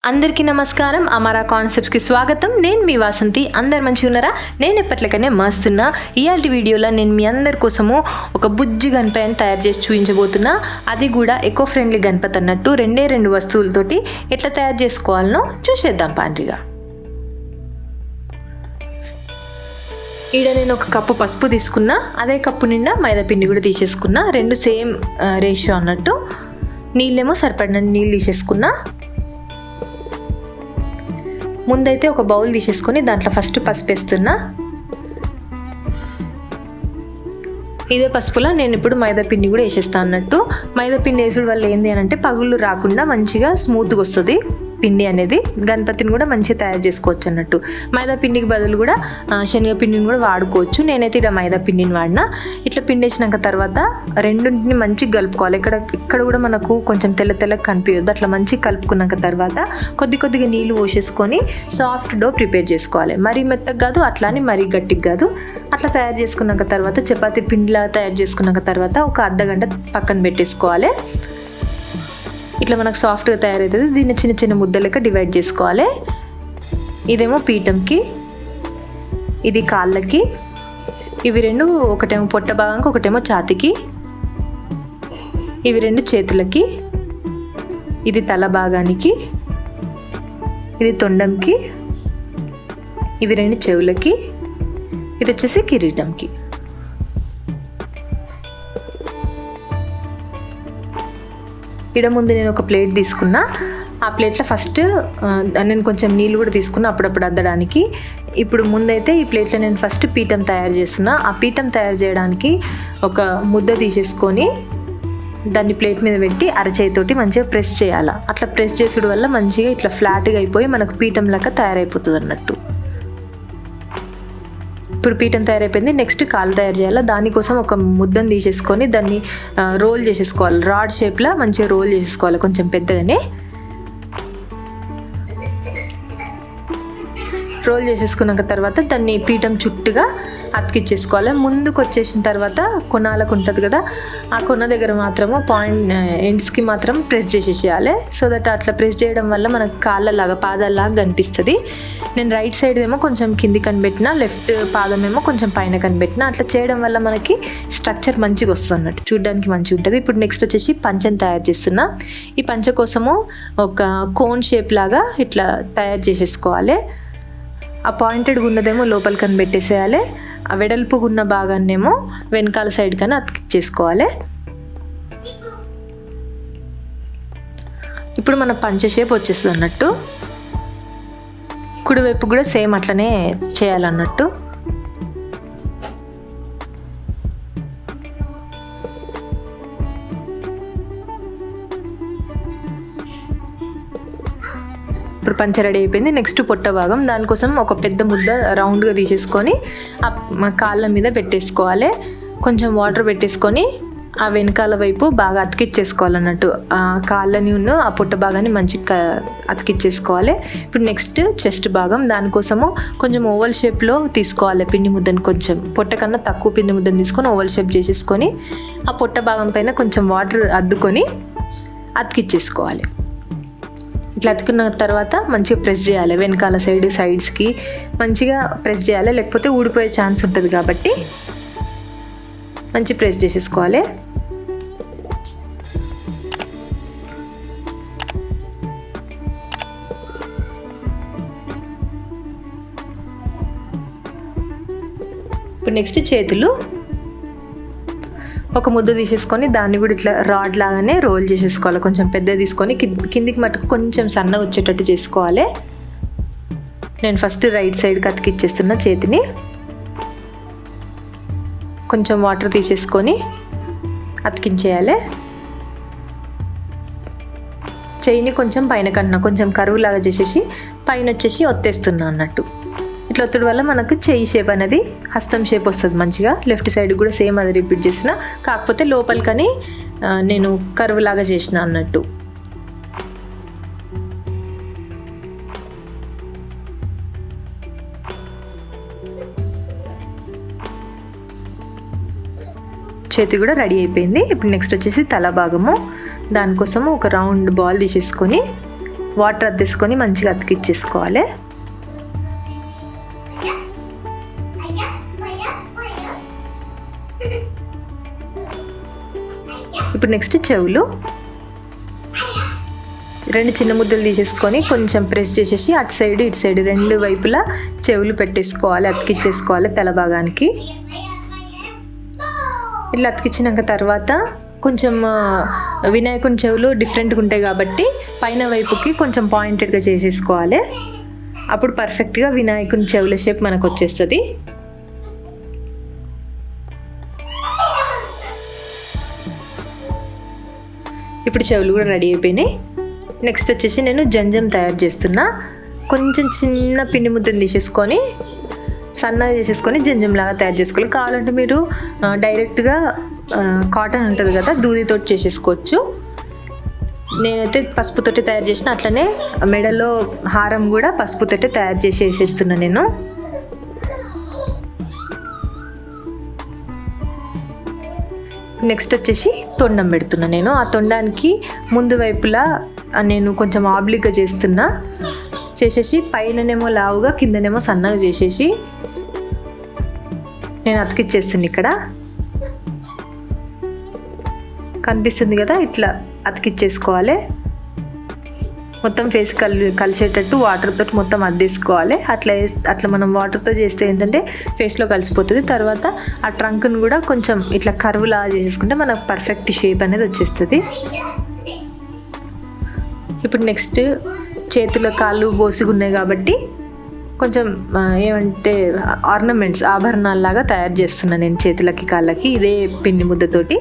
అందరికీ నమస్కారం. అమరా కాన్సెప్ట్స్కి స్వాగతం. నేను మీ వాసంతి. అందరు మంచిగా ఉన్నారా? నేను ఎప్పట్లకనే మస్తున్నా. ఇయాల్టి వీడియోలో నేను మీ అందరి కోసము ఒక బుజ్జి గణపతిని తయారు చేసి చూపించబోతున్నా. అది కూడా ఎకో ఫ్రెండ్లీ గణపతి అన్నట్టు రెండు వస్తువులతోటి ఎట్లా తయారు చేసుకోవాలనో చూసేద్దాం పాండ్రిగా. ఈడ నేను ఒక కప్పు పసుపు తీసుకున్నా. అదే కప్పు నిండా మైదా పిండి కూడా తీసేసుకున్నా. రెండు సేమ్ రేషియో అన్నట్టు. నీళ్ళేమో సరిపడిన నీళ్ళు తీసేసుకున్నా. ముందైతే ఒక బౌల్ తీసేసుకొని దాంట్లో ఫస్ట్ పసుపు వేస్తున్నా. ఇదే పసుపులో నేను ఇప్పుడు మైదా పిండి కూడా వేసేస్తాను అన్నట్టు. మైదా పిండి వేసుడు వల్ల ఏంది అని అంటే పగుళ్ళు రాకుండా మంచిగా స్మూత్గా వస్తుంది పిండి అనేది. గణపతిని కూడా మంచిగా తయారు చేసుకోవచ్చు అన్నట్టు. మైదా పిండికి బదులు కూడా శనగపిండిని కూడా వాడుకోవచ్చు. నేనైతే ఇక్కడ మైదా పిండిని వాడినా. ఇట్లా పిండి వేసినాక తర్వాత రెండింటిని మంచిగా కలుపుకోవాలి. ఇక్కడ కూడా మనకు కొంచెం తెల్లగా కనిపించద్దు. అట్లా మంచిగా కలుపుకున్నాక తర్వాత కొద్దిగా నీళ్ళు పోసేసుకొని సాఫ్ట్ డో ప్రిపేర్ చేసుకోవాలి. మరీ మెత్తగా కాదు, అట్లానే మరీ గట్టిగా కాదు. అట్లా తయారు చేసుకున్నాక తర్వాత చపాతీ పిండిలా తయారు చేసుకున్నాక తర్వాత ఒక అర్ధగంట పక్కన పెట్టేసుకోవాలి. ఇట్లా మనకు సాఫ్ట్గా తయారవుతుంది. దీన్ని చిన్న ముద్ద లెక్క డివైడ్ చేసుకోవాలి. ఇదేమో పీఠంకి, ఇది కాళ్ళకి, ఇవి రెండు ఒకటేమో పొట్ట భాగానికి, ఒకటేమో ఛాతికి, ఇవి రెండు చేతులకి, ఇది తల భాగానికి, ఇది తొండంకి, ఇవి రెండు చెవులకి, ఇది వచ్చేసి కిరీటంకి. ఇక్కడ ముందు నేను ఒక ప్లేట్ తీసుకున్నా. ఆ ప్లేట్లో ఫస్ట్ నేను కొంచెం నీళ్ళు కూడా తీసుకున్నా అప్పుడప్పుడు అద్దడానికి. ఇప్పుడు ముందైతే ఈ ప్లేట్లో నేను ఫస్ట్ పీఠం తయారు చేస్తున్నా. ఆ పీఠం తయారు చేయడానికి ఒక ముద్ద తీసేసుకొని దాన్ని ప్లేట్ మీద పెట్టి అరచేతితోటి మంచిగా ప్రెస్ చేయాలి. అట్లా ప్రెస్ చేసడం వల్ల మంచిగా ఇట్లా ఫ్లాట్గా అయిపోయి మనకు పీఠం లాగా తయారైపోతుంది అన్నట్టు. ఇప్పుడు పీఠం తయారైపోయింది. నెక్స్ట్ కాలు తయారు చేయాలి. దానికోసం ఒక ముద్దను తీసేసుకొని దాన్ని రోల్ చేసేసుకోవాలి. రాడ్ షేప్లో మంచిగా రోల్ చేసేసుకోవాలి కొంచెం పెద్దగానే. రోల్ చేసేసుకున్నాక తర్వాత దాన్ని పీఠం చుట్టుగా అతికిచ్చేసుకోవాలి. ముందుకు వచ్చేసిన తర్వాత కొనాలకు ఉంటుంది కదా, ఆ కొన దగ్గర మాత్రము పాయింట్ ఎండ్స్కి మాత్రం ప్రెస్ చేసేసేయాలి. సో దట్ అట్లా ప్రెస్ చేయడం వల్ల మనకు కాళ్ళలాగా పాదాల్లాగా కనిపిస్తుంది. నేను రైట్ సైడ్ ఏమో కొంచెం కింది కనిపెట్టిన, లెఫ్ట్ పాదం ఏమో కొంచెం పైన కనిపెట్టిన. అట్లా చేయడం వల్ల మనకి స్ట్రక్చర్ మంచిగా వస్తుంది అన్నట్టు, చూడడానికి మంచిగా ఉంటుంది. ఇప్పుడు నెక్స్ట్ వచ్చేసి పంచను తయారు చేస్తున్నా. ఈ పంచ కోసము ఒక కోన్ షేప్ లాగా ఇట్లా తయారు చేసేసుకోవాలి. ఆ పాయింటెడ్గా ఉన్నదేమో లోపలికి కనిపెట్టేసేయాలి. ఆ వెడల్పుగా ఉన్న భాగాన్నేమో వెనకాల సైడ్ కానీ అతికిచ్చేసుకోవాలి. ఇప్పుడు మన పంచ షేప్ వచ్చేస్తుంది అన్నట్టు. కుడివైపు కూడా సేమ్ అట్లనే చేయాలన్నట్టు. ఇప్పుడు పంచ రెడీ అయిపోయింది. నెక్స్ట్ పొట్ట భాగం. దానికోసం ఒక పెద్ద ముద్ద రౌండ్గా తీసేసుకొని ఆ కాళ్ళ మీద పెట్టేసుకోవాలి. కొంచెం వాటర్ పెట్టేసుకొని ఆ వెనకాల వైపు బాగా అతికిచ్చేసుకోవాలన్నట్టు. ఆ కాళ్ళని ఉన్న ఆ పొట్ట భాగాన్ని మంచిగా అతికిచ్చేసుకోవాలి. ఇప్పుడు నెక్స్ట్ చెస్ట్ భాగం. దానికోసము కొంచెం ఓవల్ షేప్లో తీసుకోవాలి పిండి ముద్దను. కొంచెం పొట్ట కన్నా తక్కువ పిండి ముద్దను తీసుకొని ఓవల్ షేప్ చేసేసుకొని ఆ పొట్ట భాగం పైన కొంచెం వాటర్ అద్దుకొని అతికిచ్చేసుకోవాలి. ఇట్లా అతుకున్న తర్వాత మంచిగా ప్రెస్ చేయాలి. వెనకాల సైడ్స్కి మంచిగా ప్రెస్ చేయాలి, లేకపోతే ఊడిపోయే ఛాన్స్ ఉంటుంది కాబట్టి మంచి ప్రెస్ చేసేసుకోవాలి. ఇప్పుడు నెక్స్ట్ చేతులు. ఒక ముద్ద తీసేసుకొని దాన్ని కూడా ఇట్లా రాడ్ లాగానే రోల్ చేసేసుకోవాలి. కొంచెం పెద్ద తీసుకొని కిందికి మటుకు కొంచెం సన్నగా వచ్చేటట్టు చేసుకోవాలి. నేను ఫస్ట్ రైట్ సైడ్కి అతికిచ్చేస్తున్నా చేతిని. కొంచెం వాటర్ తీసేసుకొని అతికించేయాలి. చెయ్యిని కొంచెం పైన కన్నా కొంచెం కరువు లాగా చేసేసి పైన వచ్చేసి ఒత్తేస్తున్నా అన్నట్టు. ఇట్లా ఒత్తుడు వల్ల మనకు చెయ్యి షేప్ అనేది హస్తం షేప్ వస్తుంది మంచిగా. లెఫ్ట్ సైడ్ కూడా సేమ్ అది రిపీట్ చేసిన, కాకపోతే లోపలికని నేను కరువు లాగా చేసిన అన్నట్టు. చేతి కూడా రెడీ అయిపోయింది. ఇప్పుడు నెక్స్ట్ వచ్చేసి తల భాగము. దానికోసము ఒక రౌండ్ బాల్ తీసేసుకొని వాటర్ అద్దేసుకొని మంచిగా అతికిచ్చేసుకోవాలి. ఇప్పుడు నెక్స్ట్ చెవులు 2 చిన్న ముద్దలు తీసేసుకొని కొంచెం ప్రెస్ చేసేసి అటు సైడ్ ఇటు సైడ్ 2 వైపులా చెవులు పెట్టేసుకోవాలి, అతికిచ్చేసుకోవాలి తల భాగానికి. ఇట్లా అతికించినాక తర్వాత కొంచెం వినాయకుని చెవులు డిఫరెంట్గా ఉంటాయి కాబట్టి పైన వైపుకి కొంచెం పాయింటెడ్గా చేసేసుకోవాలి. అప్పుడు పర్ఫెక్ట్గా వినాయకుని చెవుల షేప్ మనకు వచ్చేస్తుంది. ఇప్పుడు చెవులు కూడా రెడీ అయిపోయినాయి. నెక్స్ట్ వచ్చేసి నేను జంజం తయారు చేస్తున్నా. కొంచెం చిన్న పిండి ముద్దను తీసేసుకొని సన్నగా చేసేసుకొని జంజం లాగా తయారు చేసుకోవాలి. కావాలంటే మీరు డైరెక్ట్గా కాటన్ ఉంటుంది కదా దూదితోటి చేసేసుకోవచ్చు. నేనైతే పసుపుతోటి తయారు చేసిన, అట్లనే మెడలో హారం కూడా పసుపుతోటి తయారు చేసి వేసేస్తున్నా నేను. నెక్స్ట్ వచ్చేసి తొండం పెడుతున్నా నేను. ఆ తొండానికి ముందు వైపులా నేను కొంచెం ఆబ్లిక్గా చేసేసి పైననేమో లావుగా కిందనేమో సన్నగా చేసేసి నేను అతికిచ్చేస్తున్నా. ఇక్కడ కనిపిస్తుంది కదా, ఇట్లా అతికిచ్చేసుకోవాలి. మొత్తం ఫేస్ కలిసేటట్టు వాటర్ తోటి మొత్తం అద్దేసుకోవాలి. అట్లా మనం వాటర్తో చేస్తే ఏంటంటే ఫేస్లో కలిసిపోతుంది. తర్వాత ఆ ట్రంక్ను కూడా కొంచెం ఇట్లా కర్వ్లా చేసేసుకుంటే మనకు పర్ఫెక్ట్ షేప్ అనేది వచ్చేస్తుంది. ఇప్పుడు నెక్స్ట్ చేతుల కాళ్ళు బోసిగా ఉన్నాయి కాబట్టి కొంచెం ఏమంటే ఆర్నమెంట్స్ ఆభరణాలలాగా తయారు చేస్తున్నాను నేను చేతులకి కాళ్ళకి ఇదే పిండి ముద్దతోటి.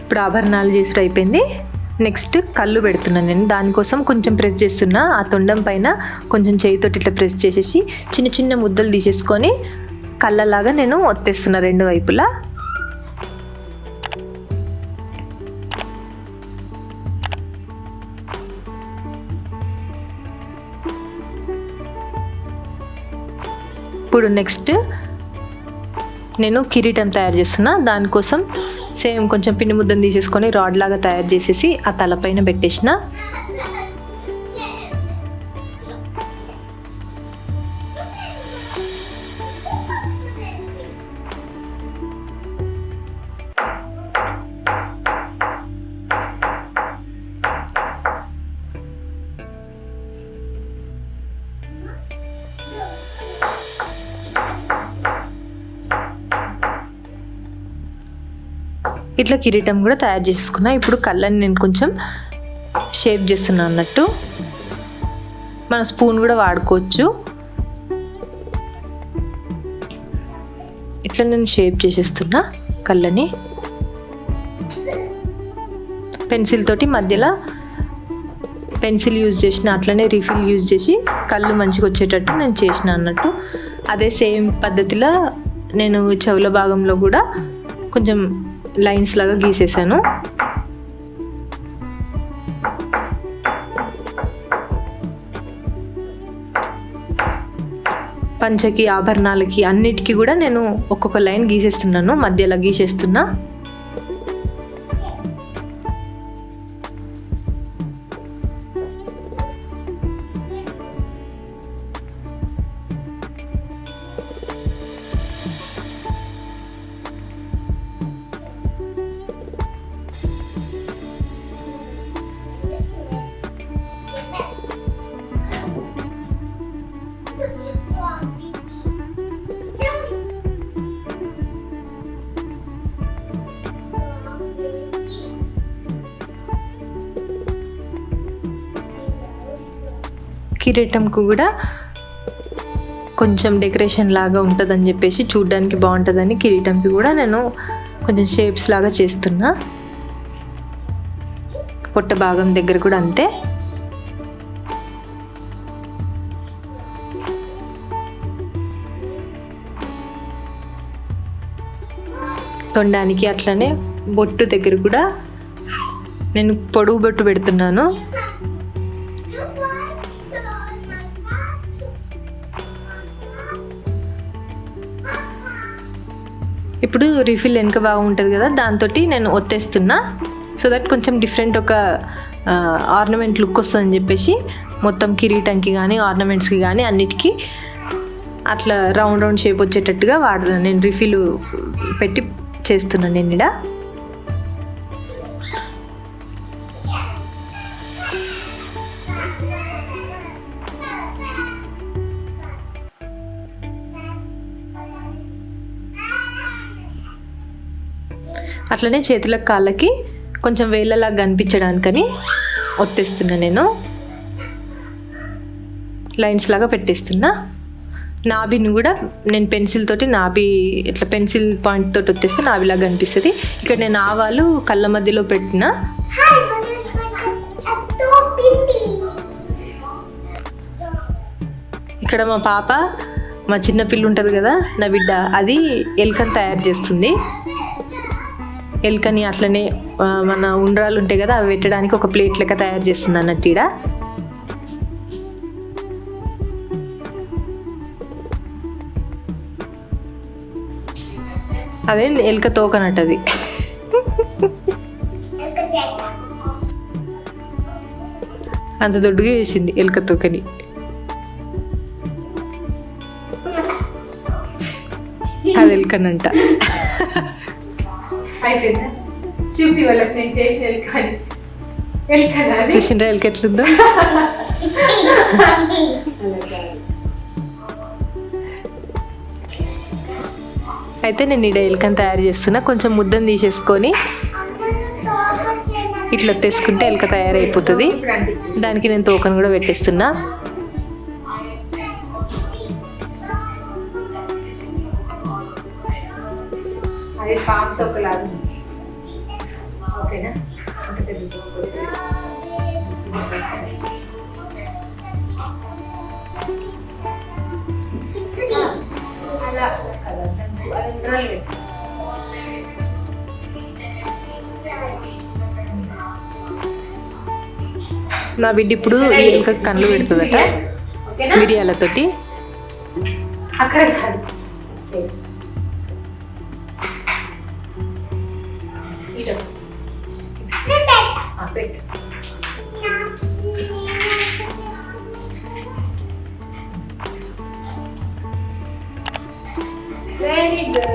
ఇప్పుడు ఆభరణాలు చేసుడు అయిపోయింది. నెక్స్ట్ కళ్ళు పెడుతున్నాను నేను. దానికోసం కొంచెం ప్రెస్ చేస్తున్నా. ఆ తొండం పైన కొంచెం చేయితోటి ఇట్లా ప్రెస్ చేసేసి చిన్న చిన్న ముద్దలు తీసేసుకొని కళ్ళలాగా నేను ఒత్తేస్తున్నా 2 వైపులా. ఇప్పుడు నెక్స్ట్ నేను కిరీటం తయారు చేస్తున్నా. దానికోసం సేమ్ కొంచెం పిండి ముద్దను తీసేసుకొని రాడ్ లాగా తయారు చేసేసి ఆ తలపైన పెట్టేసిన. ఇట్లా కిరీటం కూడా తయారు చేసుకున్నా. ఇప్పుడు కళ్ళని నేను కొంచెం షేప్ చేస్తున్నా అన్నట్టు. మన స్పూన్ కూడా వాడుకోవచ్చు. ఇట్లా నేను షేప్ చేసేస్తున్నా కళ్ళని. పెన్సిల్ తోటి మధ్యలో పెన్సిల్ యూజ్ చేసిన, అట్లనే రీఫిల్ యూజ్ చేసి కళ్ళు మంచిగా వచ్చేటట్టు నేను చేసిన అన్నట్టు. అదే సేమ్ పద్ధతిలో నేను చెవుల భాగంలో కూడా కొంచెం లైన్స్ లాగా గీసేసాను. పంచకి ఆభరణాలకి అన్నిటికీ కూడా నేను ఒక్కొక్క లైన్ గీసేస్తున్నాను, మధ్యలో గీసేస్తున్నా. కిరీటంకు కూడా కొంచెం డెకరేషన్ లాగా ఉంటుందని చెప్పేసి చూడ్డానికి బాగుంటుందని కిరీటంకి కూడా నేను కొంచెం షేప్స్ లాగా చేస్తున్నా. పొట్ట భాగం దగ్గర కూడా అంతే. తొండానికి, అట్లనే బొట్టు దగ్గర కూడా నేను పొడుగు బొట్టు పెడుతున్నాను. ఇప్పుడు రీఫిల్ వెనుక బాగుంటుంది కదా, దాంతో నేను ఒత్తేస్తున్నా. సో దట్ కొంచెం డిఫరెంట్ ఒక ఆర్నమెంట్ లుక్ వస్తుందని చెప్పేసి మొత్తం కిరీటంకి కానీ ఆర్నమెంట్స్కి కానీ అన్నిటికీ అట్లా రౌండ్ రౌండ్ షేప్ వచ్చేటట్టుగా నేను రీఫిల్ పెట్టి చేస్తున్నాను నేను ఇక్కడ. అట్లనే చేతులకు కాళ్ళకి కొంచెం వేళ్ళలాగా కనిపించడానికని ఒత్తేస్తున్నా, నేను లైన్స్ లాగా పెట్టేస్తున్నా. నాభిని కూడా నేను పెన్సిల్ తోటి ఇట్లా పెన్సిల్ పాయింట్ తోటి వచ్చేస్తే నాభిలాగా కనిపిస్తుంది. ఇక్కడ నేను ఆవాలు కళ్ళ మధ్యలో పెట్టిన. ఇక్కడ మా పాప, మా చిన్న పిల్ల ఉంటుంది కదా నా బిడ్డ, అది ఎలుకని తయారు చేస్తుంది. ఎలుకని అట్లనే మన ఉండ్రాలు ఉంటాయి కదా అవి పెట్టడానికి ఒక ప్లేట్ లెక్క తయారు చేస్తుంది అన్నట్టు ఈడ. అదే ఎలుక తోకనట్టు అది. అంత దొడ్డుగా వేసింది ఎలుక తోకని. అది ఎలుకనంట. చూపి వాళ్ళకి నేను చేసిన చూసిండ్రా ఎలుక ఎట్లుందో. అయితే నేను ఈడ ఎలుకని తయారు చేస్తున్నా. కొంచెం ముద్దను తీసేసుకొని ఇట్లా తెసుకుంటే ఎలుక తయారైపోతుంది. దానికి నేను తోకను కూడా పెట్టేస్తున్నా. అది పాము తొక్కలాగా. ఓకేనా? నా బిడ్డ ఇప్పుడు ఈ ఎలుక కళ్ళు పెడుతుందట మిరియాలతోటి. అక్కడ వెరీ గుడ్.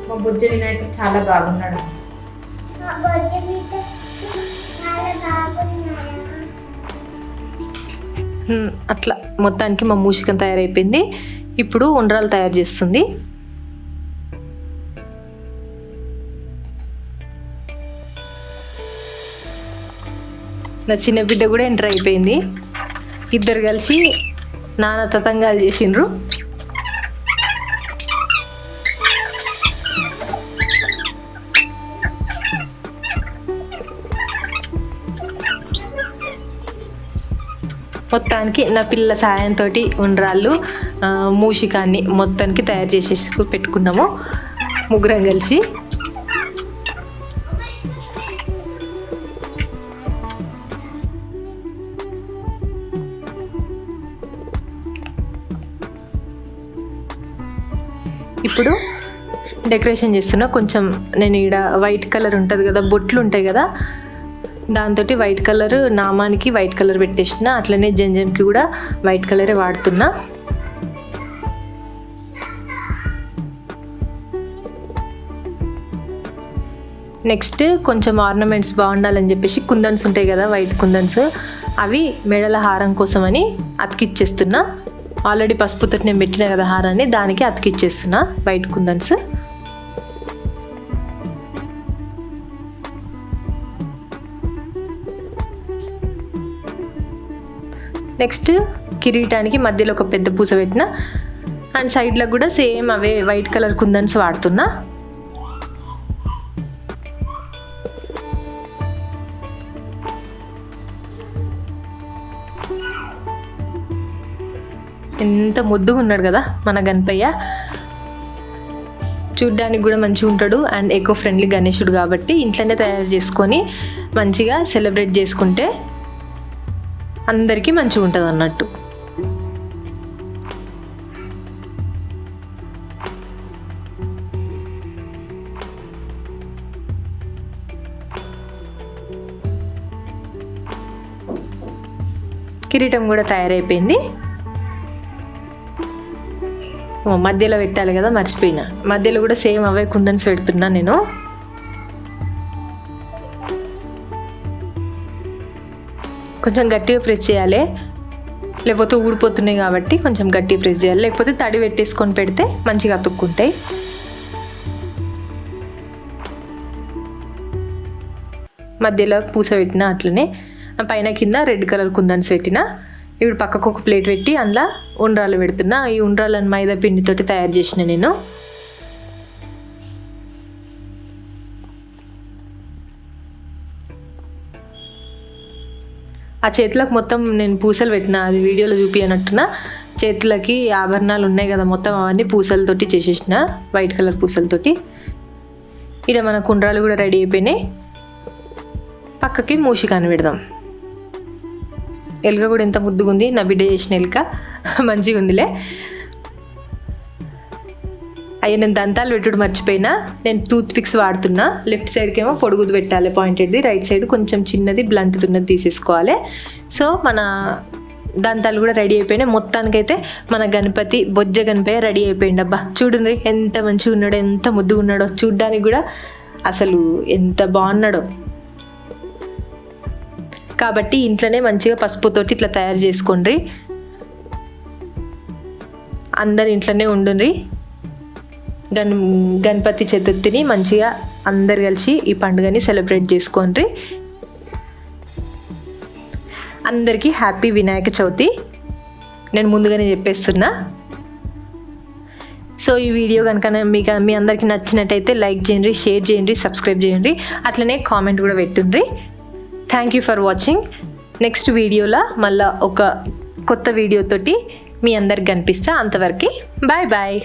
మా బుజ్జ వినాయకుడు చాలా బాగున్నాడు. అట్లా మొత్తానికి మా మూషికం తయారైపోయింది. ఇప్పుడు ఉండ్రాలు తయారు చేస్తుంది. నా చిన్న బిడ్డ కూడా ఎంటర్ అయిపోయింది. ఇద్దరు కలిసి నానా తతంగాలు చేసిండ్రు. మొత్తానికి నా పిల్లల సాయంతో ఉండ్రాళ్ళు మూషికాన్ని మొత్తానికి తయారు చేసేసి పెట్టుకున్నాము ముగ్గురం కలిసి. ఇప్పుడు డెకరేషన్ చేస్తున్నా. కొంచెం నేను ఇక్కడ వైట్ కలర్ ఉంటుంది కదా, బొట్లు ఉంటాయి కదా, దాంతో వైట్ కలర్ నామానికి వైట్ కలర్ పెట్టేసిన. అట్లనే జంజంకి కూడా వైట్ కలరే వాడుతున్నా. నెక్స్ట్ కొంచెం ఆర్నమెంట్స్ బాగుండాలని చెప్పేసి కుందన్స్ ఉంటాయి కదా, వైట్ కుందన్స్, అవి మెడల హారం కోసమని అతికిచ్చేస్తున్నా. ఆల్రెడీ పసుపుతో నేను పెట్టిన కదా హారాన్ని, దానికి అతికిచ్చేస్తున్నా వైట్ కుందన్స్. నెక్స్ట్ కిరీటానికి మధ్యలో ఒక పెద్ద పూస పెట్టిన. అండ్ సైడ్లో కూడా సేమ్ అవే వైట్ కలర్ కుందన్స్ వాడుతున్నా. ఎంత ముద్దుగా ఉన్నాడు కదా మన గణపయ్య. చూడ్డానికి కూడా మంచిగా ఉంటాడు అండ్ ఎకో ఫ్రెండ్లీ గణేశుడు కాబట్టి ఇంట్లోనే తయారు చేసుకొని మంచిగా సెలబ్రేట్ చేసుకుంటే అందరికీ మంచిగా ఉంటుంది అన్నట్టు. కిరీటం కూడా తయారైపోయింది. మధ్యలో పెట్టాలి కదా, మర్చిపోయినా. మధ్యలో కూడా సేమ్ అవే కుందన్స్ పెడుతున్నా నేను. కొంచెం గట్టిగా ప్రెస్ చేయాలి, లేకపోతే ఊడిపోతున్నాయి కాబట్టి కొంచెం గట్టిగా ప్రెస్ చేయాలి. లేకపోతే తడి పెట్టేసుకొని పెడితే మంచిగా అతుక్కుంటాయి. మధ్యలో పూస పెట్టిన, అట్లనే పైన కింద రెడ్ కలర్ కుందన్స్ పెట్టిన. ఇప్పుడు పక్కకు ఒక ప్లేట్ పెట్టి అందులో ఉండ్రాలు పెడుతున్నా. ఈ ఉండ్రాలను మైదా పిండితోటి తయారు చేసిన నేను. ఆ చేతులకు మొత్తం నేను పూసలు పెట్టిన, అది వీడియోలో చూపించనట్టున. చేతులకి ఆభరణాలు ఉన్నాయి కదా, మొత్తం అవన్నీ పూసలతోటి చేసేసిన, వైట్ కలర్ పూసలతోటి. ఇక్కడ మన కుండ్రాలు కూడా రెడీ అయిపోయినాయి. పక్కకి మూషికాన్ని పెడదాం. ఎలుక కూడా ఎంత ముద్దుగా ఉంది, నా బిడ్డ చేసిన ఎలుక మంచిగా ఉందిలే. అయ్యా నేను దంతాలు పెట్టుడు మర్చిపోయినా. నేను టూత్ పిక్స్ వాడుతున్నా. లెఫ్ట్ సైడ్కి ఏమో పొడుగుది పెట్టాలి పాయింటెడ్ది, రైట్ సైడ్ కొంచెం చిన్నది బ్లంట్ ఉన్నది తీసేసుకోవాలి. సో మన దంతాలు కూడా రెడీ అయిపోయినాయి. మొత్తానికైతే మన గణపతి బొజ్జ గణపయ్య రెడీ అయిపోయింది. అబ్బా చూడండి ఎంత మంచిగా ఉన్నాడో, ఎంత ముద్దుగా ఉన్నాడో. చూడ్డానికి కూడా అసలు ఎంత బాగున్నాడో. కాబట్టి ఇంట్లోనే మంచిగా పసుపుతోటి ఇట్లా తయారు చేసుకోండి. అందరు ఇంట్లోనే ఉండుండ్రి. గణపతి చతుర్థిని మంచిగా అందరు కలిసి ఈ పండుగని సెలబ్రేట్ చేసుకోండి. అందరికీ హ్యాపీ వినాయక చవితి నేను ముందుగానే చెప్పేస్తున్నా. సో ఈ వీడియో కనుక మీ అందరికీ నచ్చినట్టయితే లైక్ చేయండి, షేర్ చేయండి, సబ్స్క్రైబ్ చేయండి, అట్లనే కామెంట్ కూడా పెట్టండి. Thank you for watching. Next వీడియోలో మళ్ళీ ఒక కొత్త వీడియోతోటి మీ అందరికి కనిపిస్తా. అంతవరకు బాయ్ బాయ్.